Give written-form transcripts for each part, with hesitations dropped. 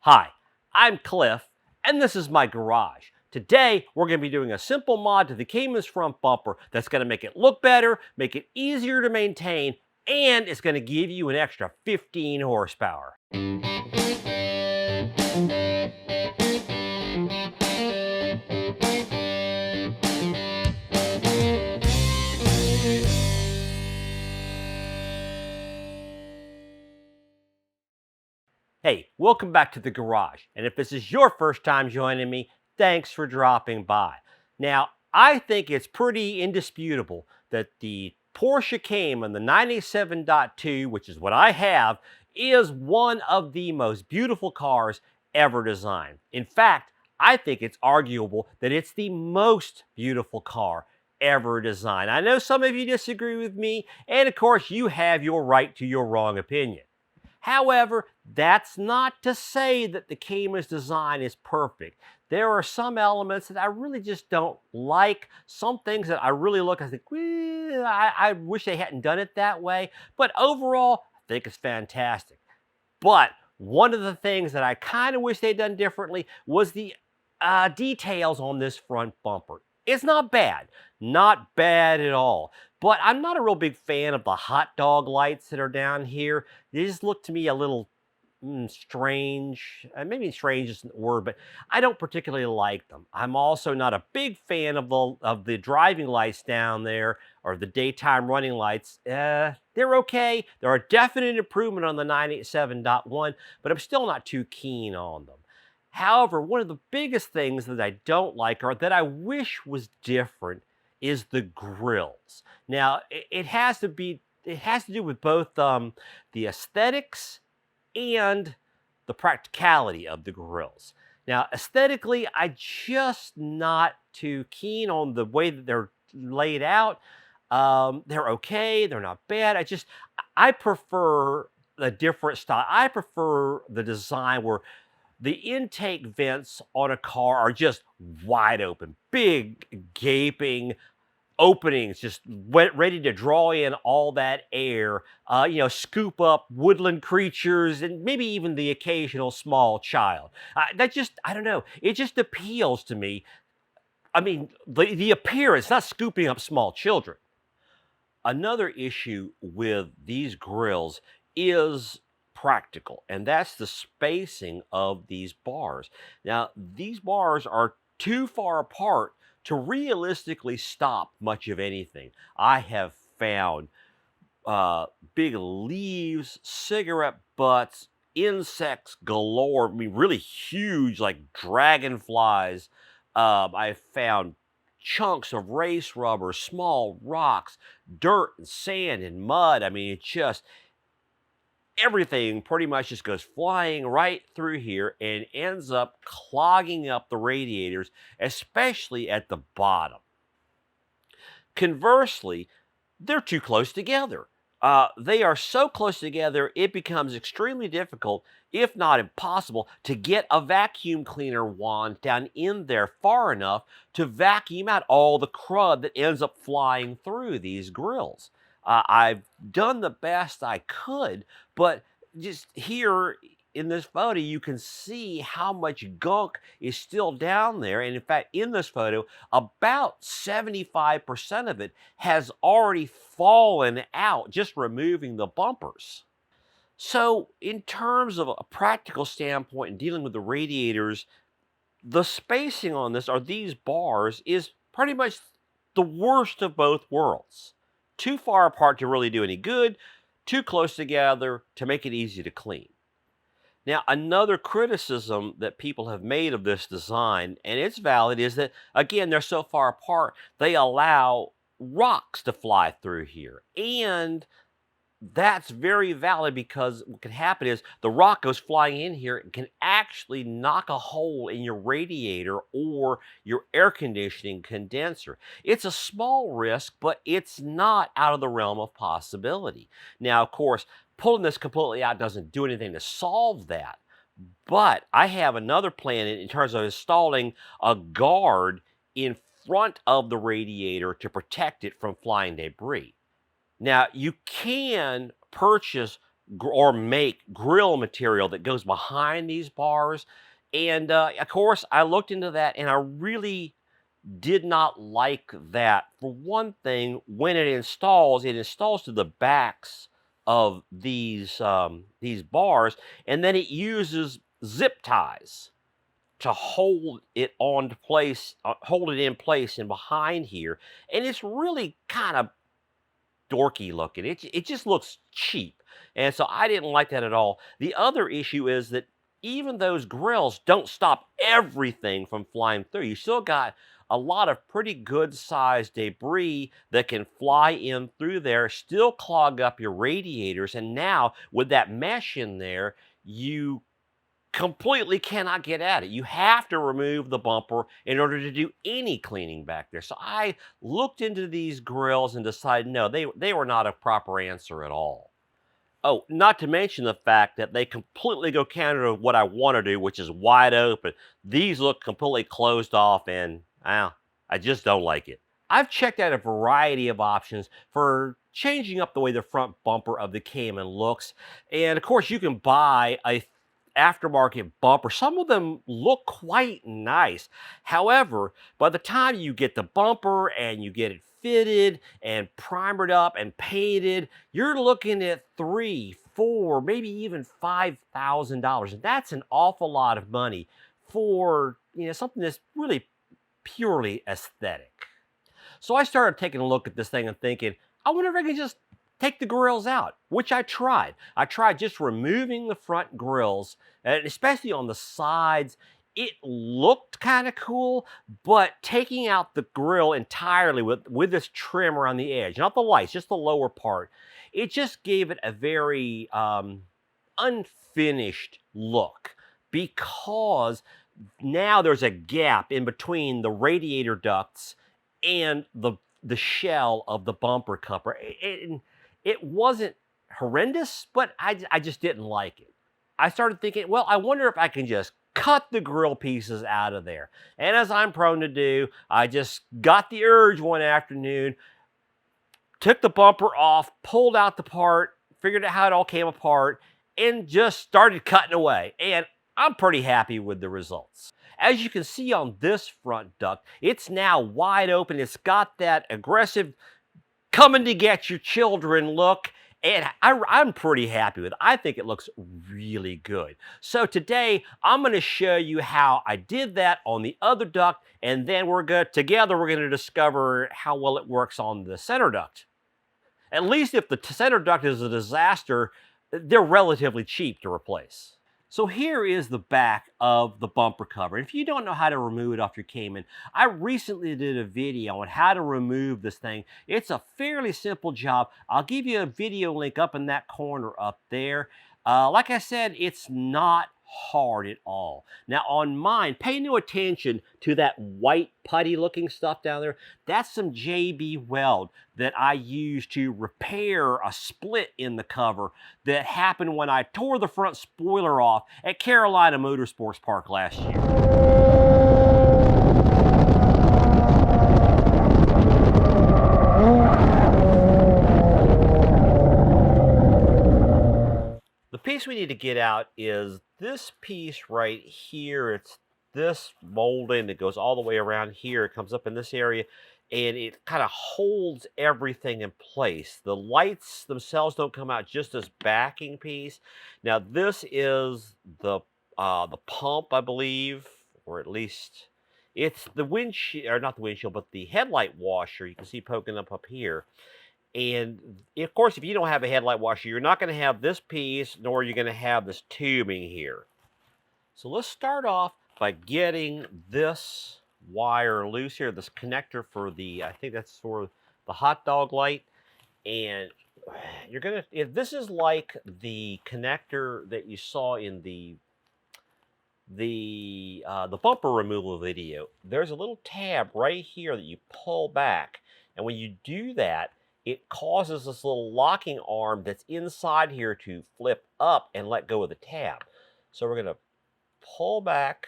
Hi, I'm Cliff, and this is my garage. Today, we're going to be doing a simple mod to the Cayman's front bumper that's going to make it look better, make it easier to maintain, and it's going to give you an extra 15 horsepower. Hey, welcome back to the garage. And if this is your first time joining me, thanks for dropping by. Now, I think it's pretty indisputable that the Porsche Cayman, the 987.2, which is what I have, is one of the most beautiful cars ever designed. In fact, I think it's arguable that it's the most beautiful car ever designed. I know some of you disagree with me, and of course, you have your right to your wrong opinion. However, that's not to say that the Cayman's design is perfect. There are some elements that I really just don't like. Some things that I really look and think, I wish they hadn't done it that way. But overall, I think it's fantastic. But one of the things that I kind of wish they'd done differently was the details on this front bumper. It's not bad at all. But I'm not a real big fan of the hot dog lights that are down here. They just look to me a little strange. Maybe strange isn't the word, but I don't particularly like them. I'm also not a big fan of the driving lights down there or the daytime running lights. They're okay. They're a definite improvement on the 987.1, but I'm still not too keen on them. However, one of the biggest things that I don't like or that I wish was different is the grills. Now, it has to do with both the aesthetics and the practicality of the grills. Now, aesthetically, I just not too keen on the way that they're laid out. They're okay, they're not bad. I prefer a different style. I prefer the design where the intake vents on a car are just wide open, big gaping openings, just ready to draw in all that air, scoop up woodland creatures and maybe even the occasional small child. I don't know, it just appeals to me. I mean, the appearance, not scooping up small children. Another issue with these grills is practical, and that's the spacing of these bars. Now, these bars are too far apart to realistically stop much of anything. I have found big leaves, cigarette butts, insects galore. I mean, really huge, like dragonflies. I found chunks of race rubber, small rocks, dirt and sand and mud. I mean, everything pretty much just goes flying right through here and ends up clogging up the radiators, especially at the bottom. Conversely, they're too close together. They are so close together, it becomes extremely difficult, if not impossible, to get a vacuum cleaner wand down in there far enough to vacuum out all the crud that ends up flying through these grills. I've done the best I could, but just here in this photo, you can see how much gunk is still down there. And in fact, in this photo, about 75% of it has already fallen out, just removing the bumpers. So in terms of a practical standpoint and dealing with the radiators, the spacing on this, or these bars, is pretty much the worst of both worlds. Too far apart to really do any good, too close together to make it easy to clean. Now, another criticism that people have made of this design, and it's valid, is that, again, they're so far apart, they allow rocks to fly through here. And that's very valid because what can happen is the rock goes flying in here and can actually knock a hole in your radiator or your air conditioning condenser. It's a small risk, but it's not out of the realm of possibility. Now, of course, pulling this completely out doesn't do anything to solve that. But I have another plan in terms of installing a guard in front of the radiator to protect it from flying debris. Now, you can purchase or make grill material that goes behind these bars. And of course, I looked into that and I really did not like that. For one thing, when it installs to the backs of these bars, and then it uses zip ties to hold it in place and behind here. And it's really kind of dorky looking. It just looks cheap. And so I didn't like that at all. The other issue is that even those grills don't stop everything from flying through. You still got a lot of pretty good sized debris that can fly in through there, still clog up your radiators. And now with that mesh in there, you completely cannot get at it. You have to remove the bumper in order to do any cleaning back there. So I looked into these grills and decided no, they were not a proper answer at all. Oh, not to mention the fact that they completely go counter to what I want to do, which is wide open. These look completely closed off and I just don't like it. I've checked out a variety of options for changing up the way the front bumper of the Cayman looks. And of course, you can buy a aftermarket bumper. Some of them look quite nice. However, by the time you get the bumper and you get it fitted and primered up and painted, you're looking at $3, $4, maybe even $5,000. And that's an awful lot of money for something that's really purely aesthetic. So I started taking a look at this thing and thinking, I wonder if I can just take the grills out, which I tried. I tried just removing the front grills, and especially on the sides. It looked kind of cool, but taking out the grill entirely with this trim around the edge, not the lights, just the lower part, it just gave it a very unfinished look because now there's a gap in between the radiator ducts and the shell of the bumper cover. It wasn't horrendous, but I just didn't like it. I started thinking, well, I wonder if I can just cut the grill pieces out of there. And as I'm prone to do, I just got the urge one afternoon, took the bumper off, pulled out the part, figured out how it all came apart, and just started cutting away. And I'm pretty happy with the results. As you can see on this front duct, it's now wide open. It's got that aggressive coming to get your children look, and I'm pretty happy with it. I think it looks really good. So today, I'm going to show you how I did that on the other duct, and then we're going to discover how well it works on the center duct. At least if the center duct is a disaster, they're relatively cheap to replace. So here is the back of the bumper cover. If you don't know how to remove it off your Cayman, I recently did a video on how to remove this thing. It's a fairly simple job. I'll give you a video link up in that corner up there. Like I said, it's not hard at all. Now on mine, pay no attention to that white putty looking stuff down there. That's some JB Weld that I used to repair a split in the cover that happened when I tore the front spoiler off at Carolina Motorsports Park last year. The piece we need to get out is this piece right here. It's this molding that goes all the way around here. It comes up in this area and it kind of holds everything in place. The lights themselves don't come out, just this backing piece. Now this is the pump, I believe, or at least it's the windshield, or not the windshield, but the headlight washer you can see poking up here. And of course, if you don't have a headlight washer, you're not going to have this piece, nor are you going to have this tubing here. So let's start off by getting this wire loose here, this connector for the, I think that's for the hot dog light. And you're going to, if this is like the connector that you saw in the bumper removal video, there's a little tab right here that you pull back. And when you do that, it causes this little locking arm that's inside here to flip up and let go of the tab. So we're going to pull back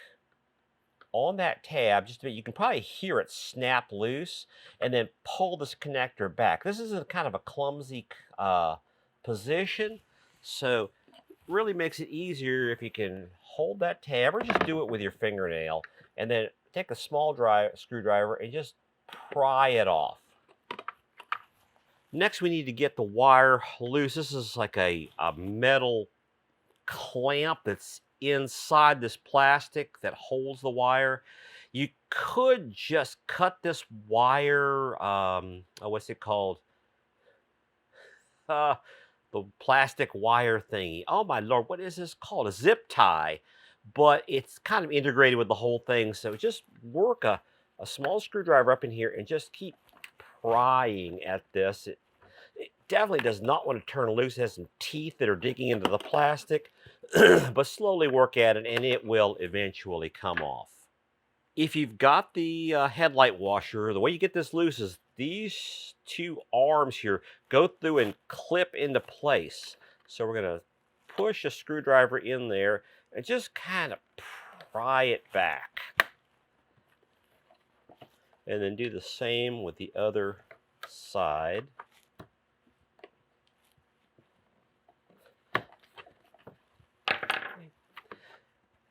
on that tab just a bit. You can probably hear it snap loose, and then pull this connector back. This is a kind of a clumsy position, So really makes it easier if you can hold that tab or just do it with your fingernail and then take a small screwdriver and just pry it off. Next, we need to get the wire loose. This is like a metal clamp that's inside this plastic that holds the wire. You could just cut this wire, what's it called? Uh, the plastic wire thingy. Oh my lord, what is this called? A zip tie. But it's kind of integrated with the whole thing. So just work a small screwdriver up in here and just keep prying at this. It definitely does not want to turn loose. It has some teeth that are digging into the plastic, but slowly work at it and it will eventually come off. If you've got the headlight washer, the way you get this loose is these two arms here go through and clip into place. So we're going to push a screwdriver in there and just kind of pry it back. And then do the same with the other side.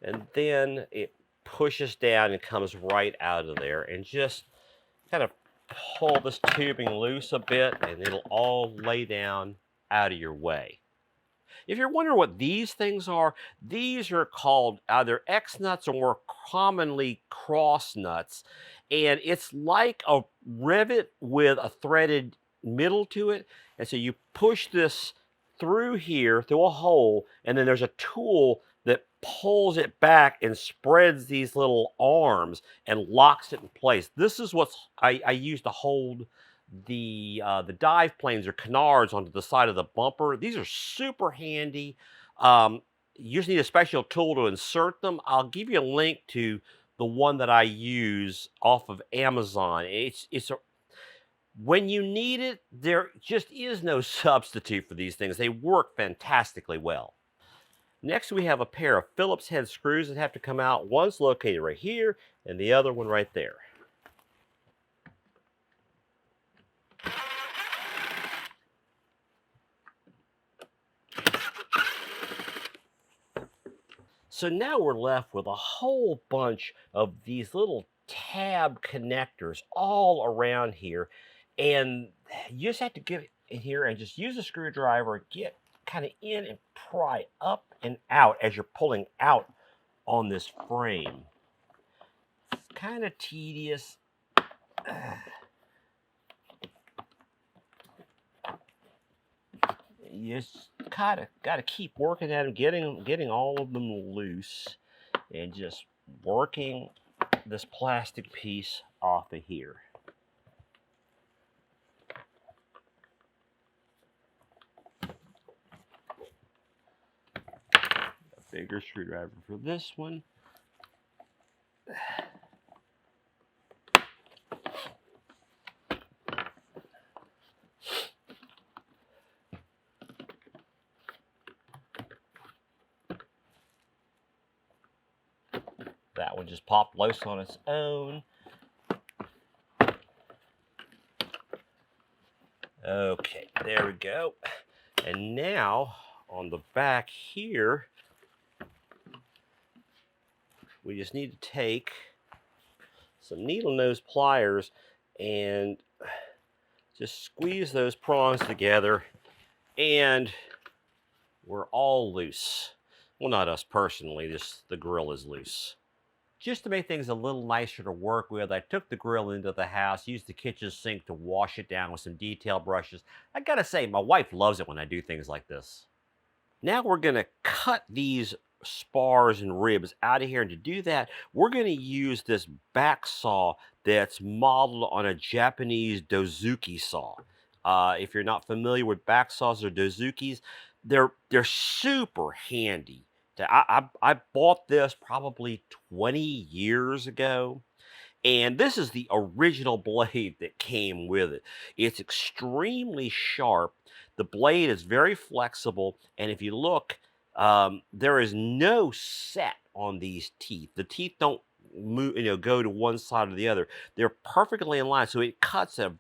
And then it pushes down and comes right out of there, and just kind of pull this tubing loose a bit and it'll all lay down out of your way. If you're wondering what these things are, these are called either X nuts or more commonly cross nuts. And it's like a rivet with a threaded middle to it. And so you push this through here, through a hole, and then there's a tool that pulls it back and spreads these little arms and locks it in place. This is what I use to hold the dive planes or canards onto the side of the bumper. These are super handy. You just need a special tool to insert them. I'll give you a link to the one that I use off of Amazon. When you need it, there just is no substitute for these things. They work fantastically well. Next, we have a pair of Phillips head screws that have to come out. One's located right here and the other one right there. So now we're left with a whole bunch of these little tab connectors all around here. And you just have to get in here and just use a screwdriver, get kind of in and pry up and out as you're pulling out on this frame. It's kind of tedious. You just kind of got to keep working at them, getting all of them loose, and just working this plastic piece off of here. A bigger screwdriver for this one. That one just popped loose on its own. Okay, there we go. And now on the back here, we just need to take some needle nose pliers and just squeeze those prongs together, and we're all loose. Well, not us personally, just the grill is loose. Just to make things a little nicer to work with, I took the grill into the house, used the kitchen sink to wash it down with some detail brushes. I gotta say, my wife loves it when I do things like this. Now we're gonna cut these spars and ribs out of here, and to do that, we're gonna use this back saw that's modeled on a Japanese dozuki saw. If you're not familiar with back saws or dozukis, they're super handy. I bought this probably 20 years ago, and this is the original blade that came with it. It's extremely sharp. The blade is very flexible, and if you look, there is no set on these teeth. The teeth don't move, go to one side or the other. They're perfectly in line, so it cuts a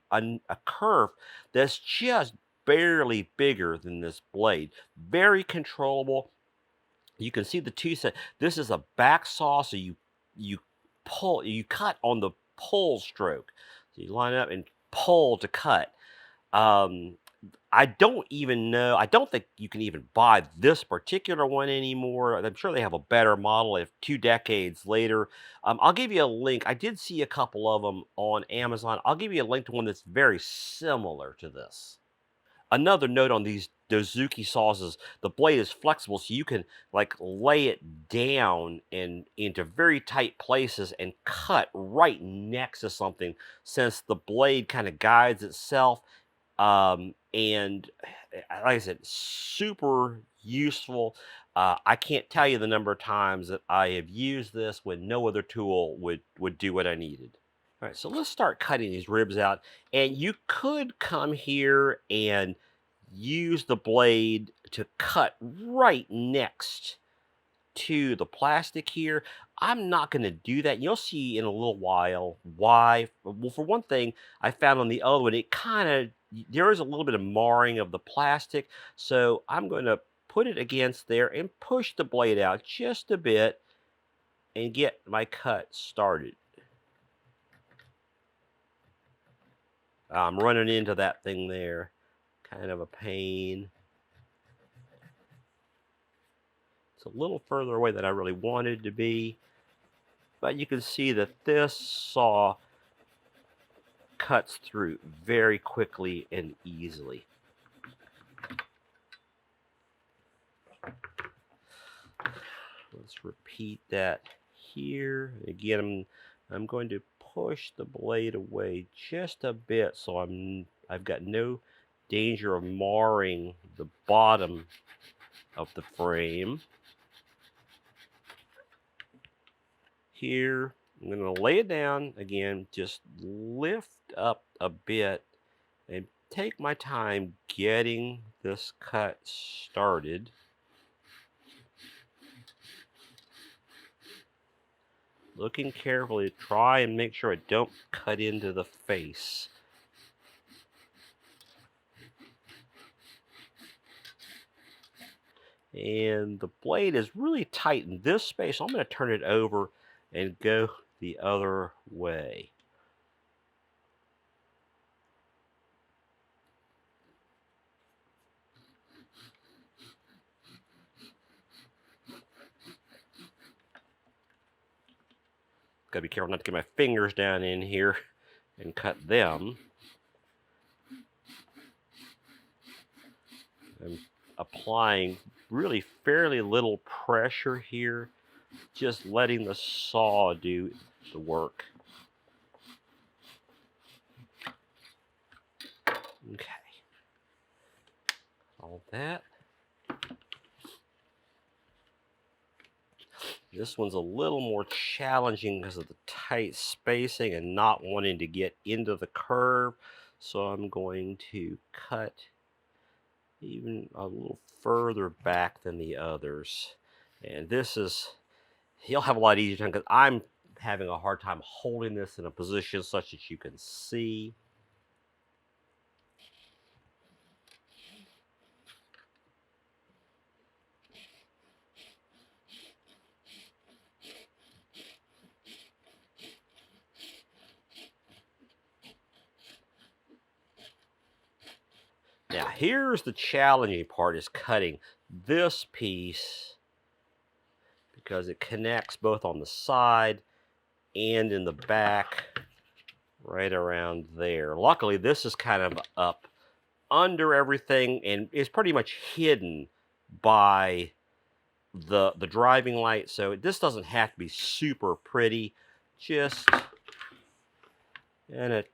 curve that's just barely bigger than this blade. Very controllable. You can see the two set. This is a back saw, so you you cut on the pull stroke. So you line up and pull to cut. Um, I don't even know. I don't think you can even buy this particular one anymore. I'm sure they have a better model if 2 decades later. I'll give you a link. I did see a couple of them on Amazon. I'll give you a link to one that's very similar to this. Another note on these Dozuki saws is the blade is flexible, so you can like lay it down and into very tight places and cut right next to something, since the blade kind of guides itself. And like I said, super useful. I can't tell you the number of times that I have used this when no other tool would do what I needed. All right, so let's start cutting these ribs out. And you could come here and use the blade to cut right next to the plastic here. I'm not going to do that. You'll see in a little while why. Well, for one thing, I found on the other one, it kind of, there is a little bit of marring of the plastic. So I'm going to put it against there and push the blade out just a bit and get my cut started. I'm running into that thing there. Kind of a pain. It's a little further away than I really wanted to be. But you can see that this saw cuts through very quickly and easily. Let's repeat that here. Again, I'm going to push the blade away just a bit so I've got no danger of marring the bottom of the frame. Here, I'm going to lay it down again, just lift up a bit and take my time getting this cut started. Looking carefully to try and make sure I don't cut into the face. And the blade is really tight in this space, so I'm going to turn it over and go the other way. Gotta be careful not to get my fingers down in here and cut them. I'm applying really fairly little pressure here, just letting the saw do the work. Okay. All that. This one's a little more challenging because of the tight spacing and not wanting to get into the curve. So I'm going to cut even a little further back than the others. And this is, you'll have a lot easier time because I'm having a hard time holding this in a position such that you can see. Now, here's the challenging part, is cutting this piece because it connects both on the side and in the back right around there. Luckily, this is kind of up under everything and is pretty much hidden by the driving light. So this doesn't have to be super pretty. Just and it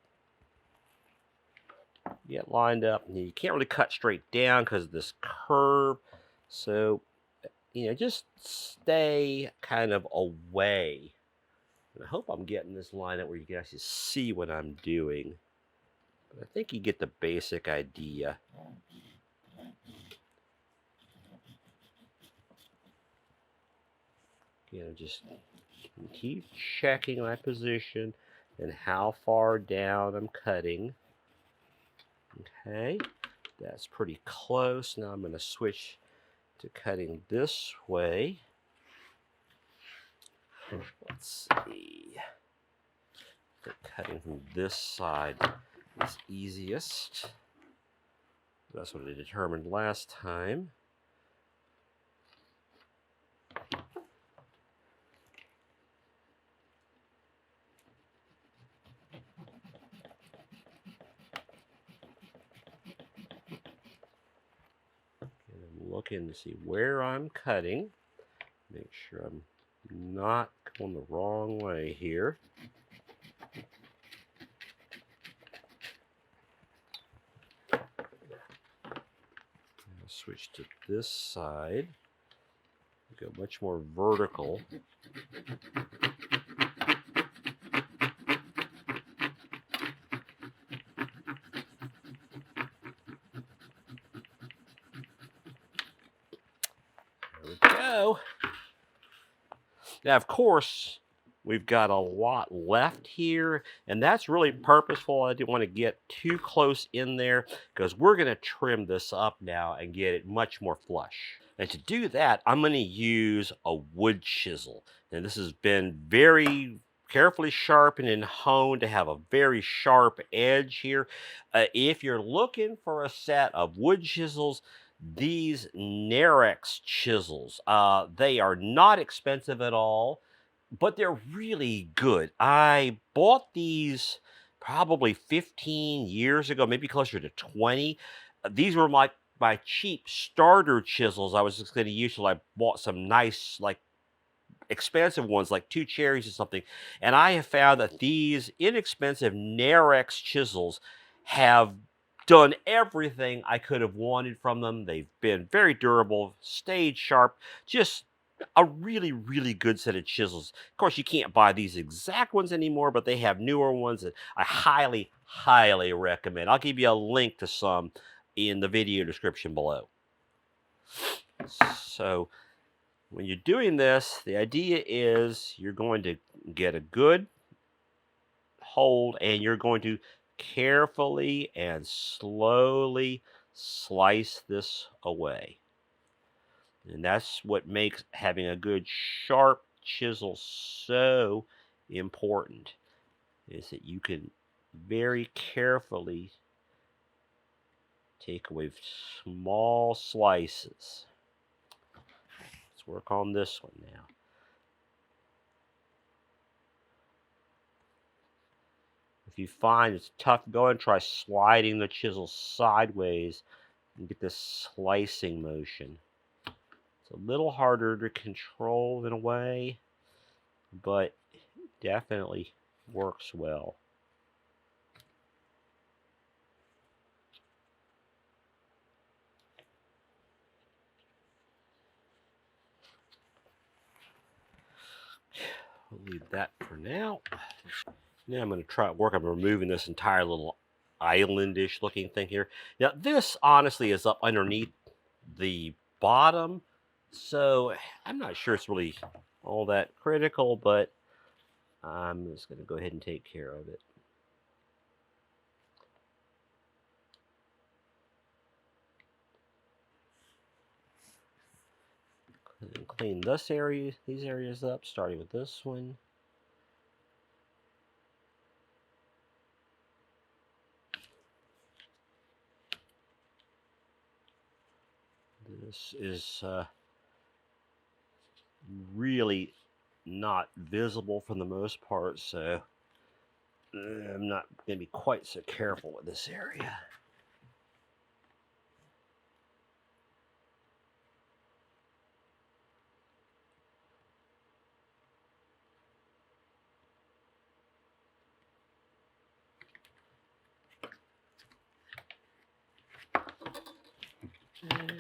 get lined up. You can't really cut straight down because of this curve. So, just stay kind of away. And I hope I'm getting this line up where you can actually see what I'm doing. But I think you get the basic idea. Just keep checking my position and how far down I'm cutting. Okay, That's pretty close. Now I'm going to switch to cutting this way. Let's see. The cutting from this side is easiest. That's what I determined last time. And I'm looking to see where I'm cutting. Make sure I'm not going the wrong way here. I'll switch to this side. Go much more vertical. There we go. Now, of course, we've got a lot left here, and that's really purposeful. I didn't want to get too close in there because we're going to trim this up now and get it much more flush. And to do that, I'm going to use a wood chisel. And this has been very carefully sharpened and honed to have a very sharp edge here. If you're looking for a set of wood chisels, these Narex chisels, they are not expensive at all, but they're really good. I bought these probably 15 years ago, maybe closer to 20. These were my cheap starter chisels I was just going to use till I bought some nice, like, expensive ones like 2 cherries or something. And I have found that these inexpensive Narex chisels have done everything I could have wanted from them. They've been very durable, stayed sharp, just a really, really good set of chisels. Of course, you can't buy these exact ones anymore, but they have newer ones that I highly, highly recommend. I'll give you a link to some in the video description below. So when you're doing this, the idea is you're going to get a good hold and you're going to carefully and slowly slice this away. And that's what makes having a good sharp chisel so important, is that you can very carefully take away small slices. Let's work on this one now. If you find it's tough, go and try sliding the chisel sideways and get this slicing motion. It's a little harder to control in a way, but it definitely works well. We'll leave that for now. Now I'm going to try work on removing this entire little islandish looking thing here. Now this honestly is up underneath the bottom, so I'm not sure it's really all that critical, but I'm just going to go ahead and take care of it. And clean these areas up, starting with this one. This is really not visible for the most part, so I'm not going to be quite so careful with this area.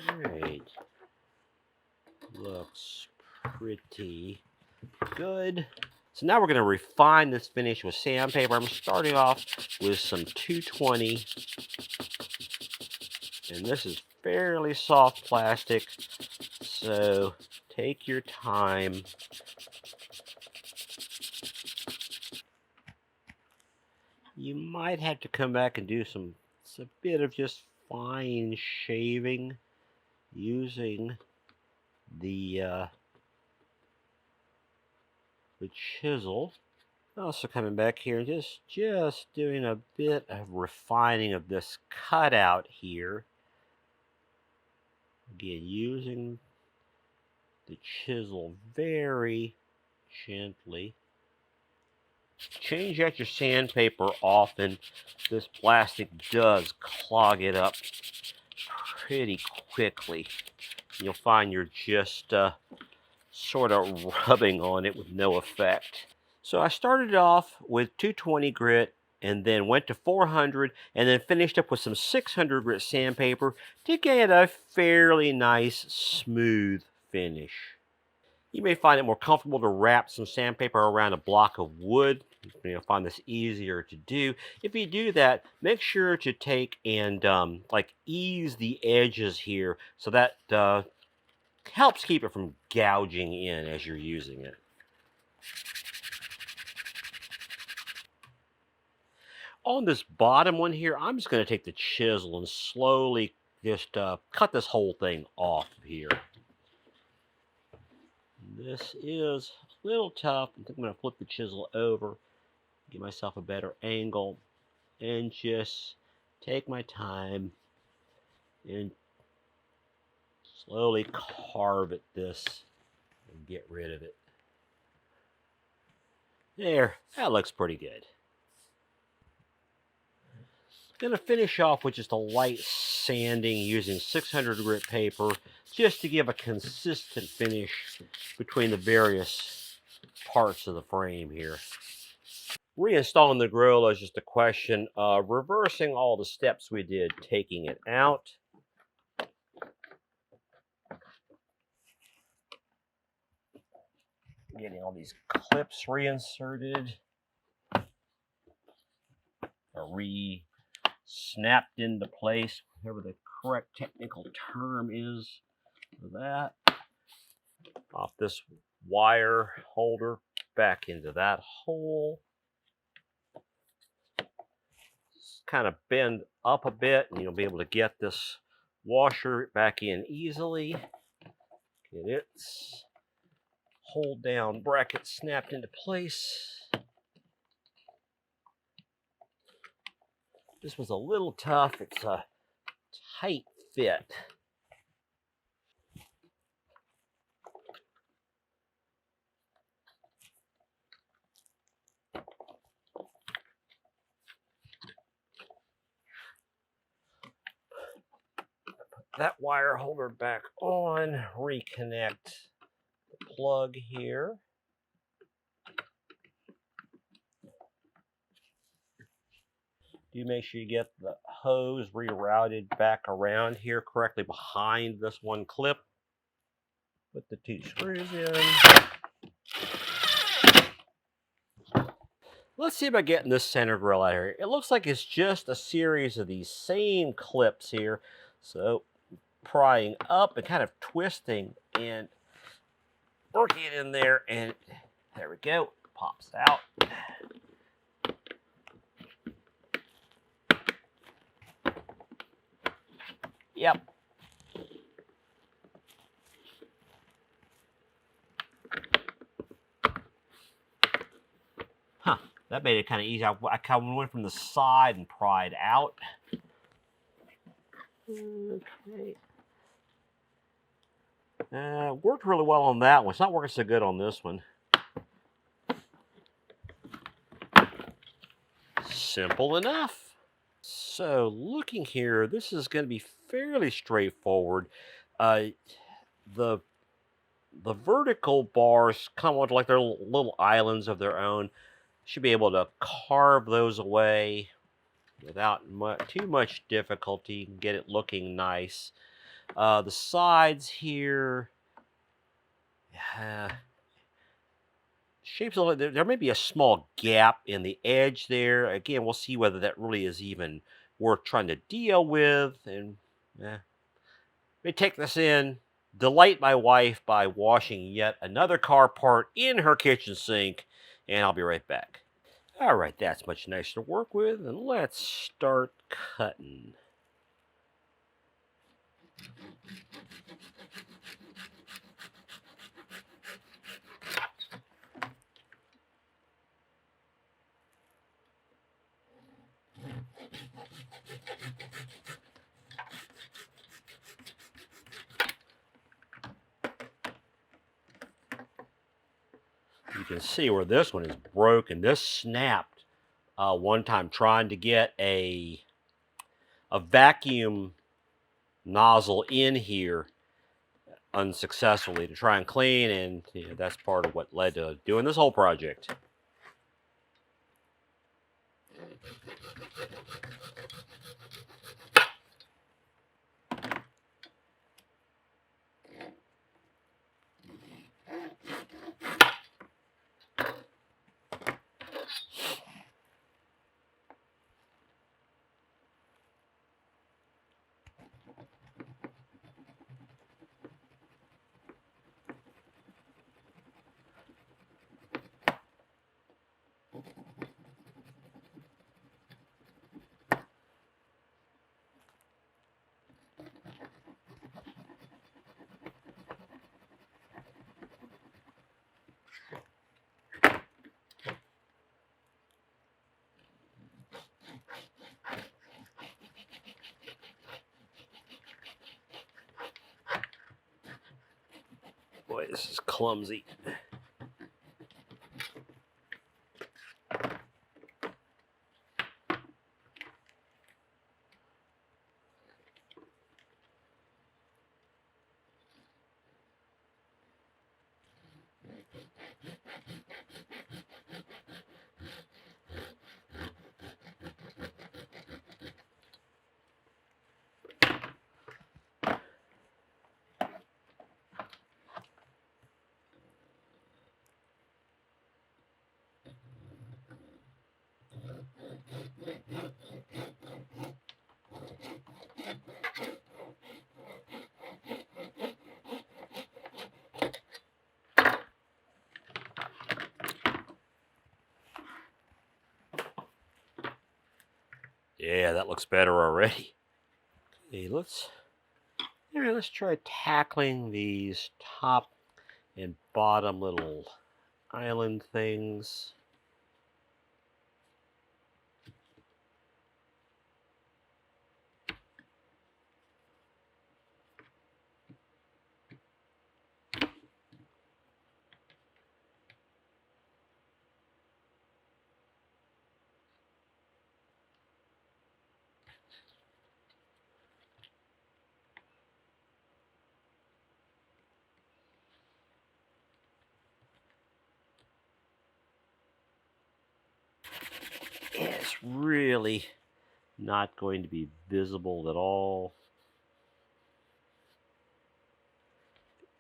Alright. Looks pretty good. So now we're going to refine this finish with sandpaper. I'm starting off with some 220. And this is fairly soft plastic, so take your time. You might have to come back and do a bit of just fine shaving using the chisel. Also coming back here and just doing a bit of refining of this cutout here. Again, using the chisel very gently. Change out your sandpaper often. This plastic does clog it up pretty quickly. You'll find you're just sort of rubbing on it with no effect. So I started off with 220 grit and then went to 400 and then finished up with some 600 grit sandpaper to get a fairly nice smooth finish. You may find it more comfortable to wrap some sandpaper around a block of wood. You'll find this easier to do. If you do that, make sure to take and like ease the edges here so that helps keep it from gouging in as you're using it. On this bottom one here, I'm just going to take the chisel and slowly just cut this whole thing off here. This is a little tough. I think I'm going to flip the chisel over, give myself a better angle, and just take my time and slowly carve at this and get rid of it. There, that looks pretty good. Going to finish off with just a light sanding using 600 grit paper just to give a consistent finish between the various parts of the frame here. Reinstalling the grill is just a question of reversing all the steps we did, taking it out. Getting all these clips reinserted. Or snapped into place, whatever the correct technical term is for that. Off this wire holder, back into that hole. Just kind of bend up a bit and you'll be able to get this washer back in easily. Get its hold down bracket snapped into place. This was a little tough. It's a tight fit. Put that wire holder back on, reconnect the plug here. Do make sure you get the hose rerouted back around here correctly behind this one clip. Put the 2 screws in. Let's see about getting this center grill out here. It looks like it's just a series of these same clips here. So prying up and kind of twisting and working it in there, and there we go. Pops out. Yep. Huh. That made it kind of easy. I kind of went from the side and pried out. Okay. Worked really well on that one. It's not working so good on this one. Simple enough. So looking here, this is going to be fairly straightforward. The vertical bars come on like they're little islands of their own. Should be able to carve those away without too much difficulty. Get it looking nice. The sides here, shapes a little, there may be a small gap in the edge there. Again, we'll see whether that really is even worth trying to deal with. And let me take this in, delight my wife by washing yet another car part in her kitchen sink, and I'll be right back. All right, that's much nicer to work with, and let's start cutting. You can see where this one is broken. This snapped one time trying to get a vacuum nozzle in here unsuccessfully to try and clean, and that's part of what led to doing this whole project. Boy, this is clumsy. Yeah, that looks better already. Okay, let's try tackling these top and bottom little island things. It's really not going to be visible at all.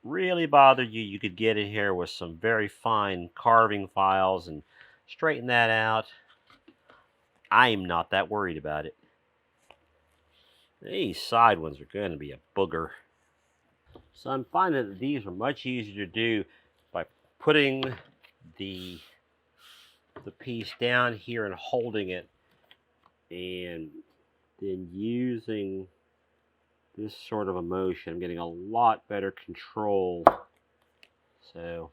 Really bothered you, you could get in here with some very fine carving files and straighten that out. I'm not that worried about it. These side ones are going to be a booger. So I'm finding that these are much easier to do by putting the piece down here and holding it, and then using this sort of a motion. I'm getting a lot better control. So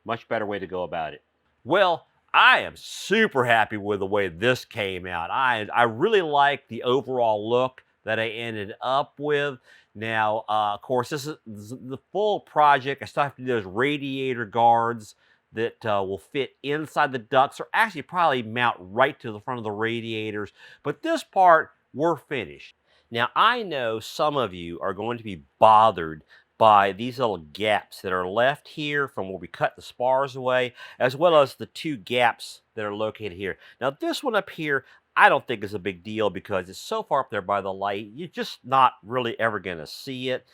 much better way to go about it. Well, I am super happy with the way this came out. I really like the overall look that I ended up with. Now, of course, this is the full project. I still have to do those radiator guards that will fit inside the ducts, or actually probably mount right to the front of the radiators. But this part, we're finished. Now, I know some of you are going to be bothered by these little gaps that are left here from where we cut the spars away, as well as the two gaps that are located here. Now, this one up here, I don't think is a big deal because it's so far up there by the light, you're just not really ever going to see it.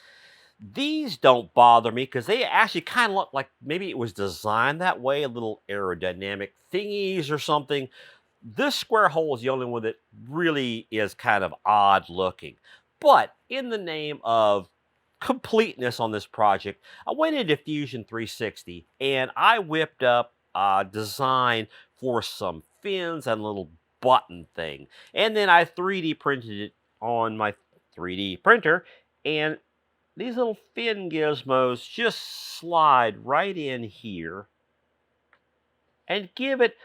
These don't bother me because they actually kind of look like maybe it was designed that way, a little aerodynamic thingies or something. This square hole is the only one that really is kind of odd looking. But in the name of completeness on this project, I went into Fusion 360 and I whipped up a design for some fins and a little button thing. And then I 3D printed it on my 3D printer, And these little fin gizmos just slide right in here and give it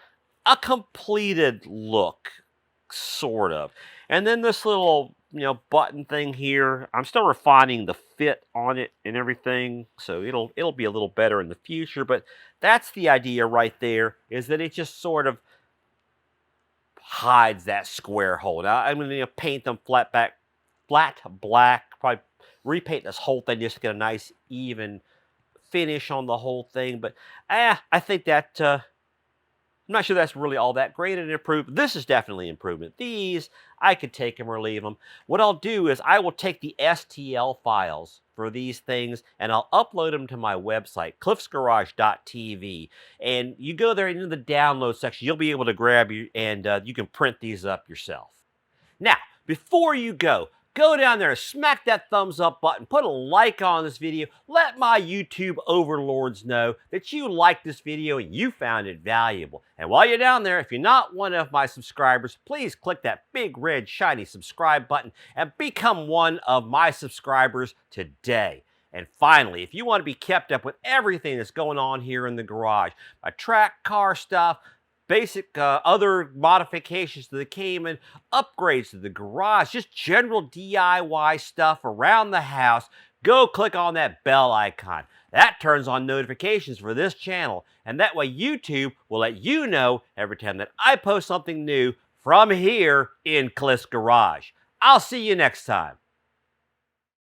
a completed look, sort of. And then this little, button thing here, I'm still refining the fit on it and everything, so it'll be a little better in the future, but that's the idea right there, is that it just sort of hides that square hole. Now I'm going to paint them flat black, probably repaint this whole thing just to get a nice even finish on the whole thing, but I think that I'm not sure that's really all that great an improvement. This is definitely improvement. These, I could take them or leave them. What I'll do is I will take the STL files for these things and I'll upload them to my website, cliffsgarage.tv. And you go there into the download section, you'll be able to grab you and you can print these up yourself. Now, before you go down there and smack that thumbs up button, put a like on this video, let my YouTube overlords know that you liked this video and you found it valuable. And while you're down there, if you're not one of my subscribers, please click that big red shiny subscribe button and become one of my subscribers today. And finally, if you want to be kept up with everything that's going on here in the garage, my track car stuff, basic other modifications to the Cayman, upgrades to the garage, just general DIY stuff around the house, go click on that bell icon. That turns on notifications for this channel, and that way YouTube will let you know every time that I post something new from here in Cliff's Garage. I'll see you next time.